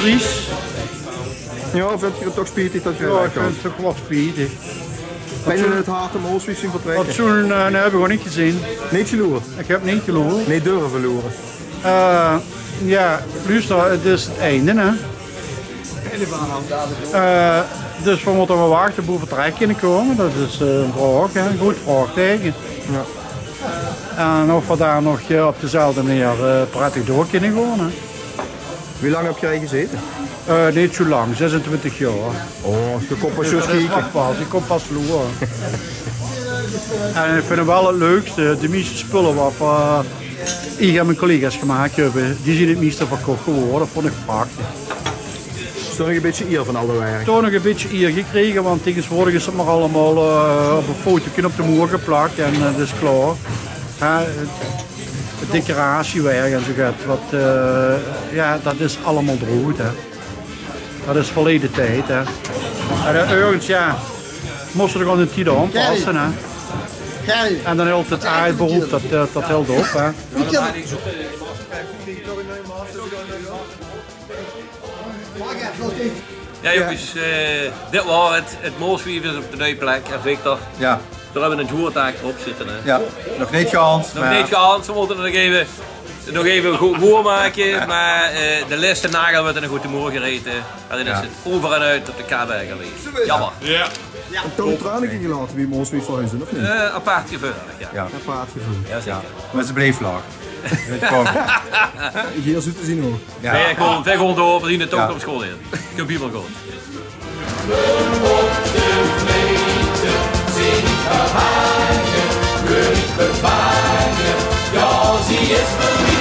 Dries. Ja, vind je het toch spijtig dat je Ja, ik vind het toch wat spijtig. Ben je het hart om Oostfries zien vertrekken? Fatsoen heb ik gewoon niet gezien. Niet geloeren? Ik heb niet geloerd. Nee, durven loeren. Ja, luister, het is het einde, hè. Dus we moeten wel wachten hoe vertrek kunnen komen. Dat is een vraag, hè. Een goed vraagteken. Ja. En of we daar nog op dezelfde manier prettig door kunnen gaan. Hè. Hoe lang heb jij gezeten? Niet zo lang, 26 jaar. Oh, je komt pas zo Dat is kijken. wat pas, ik kom pas vloeren. En ik vind het wel het leukste, de meeste spullen wat ik en mijn collega's gemaakt hebben, die zijn het meeste verkocht geworden. Dat vond ik prachtig. Is er nog een beetje eer van al de werk? Toch nog een beetje eer gekregen, want tegenwoordig is het maar allemaal op een fotootje op de muur geplakt en dat is klaar. Het decoratiewerk en zo gaat, ja, dat is allemaal droog. Hè. Dat is verleden tijd. Hè. En ergens, ja, moesten er gewoon een tijd aanpassen. Hè. En dan hield het aardberoep, dat hield op. Hè. Ja jongens, dit was het Mooswievers op de nieuwe plek en Victor. Ja. Daar hebben we een joertaak op zitten. Hè. Ja, nog niet gehaald. Nog niet gehaald, we moeten het nog even goed maken, maar de laatste nagel wordt er nog goed te morgen gereden. En dan is het over en uit op de K-berg geweest. Jammer. Ja. Een toon tranen gelaten wie Moosfries verhuizen, of niet? Apart gevuld, ja. Ja. Apart gevoel. Ja, zeker. Met zijn bleefvlag. Hier zit te zien hoor. Ja. Wij gewoon door, we zien het ook op school in. Ik heb hier wel goed. Ja, sie ist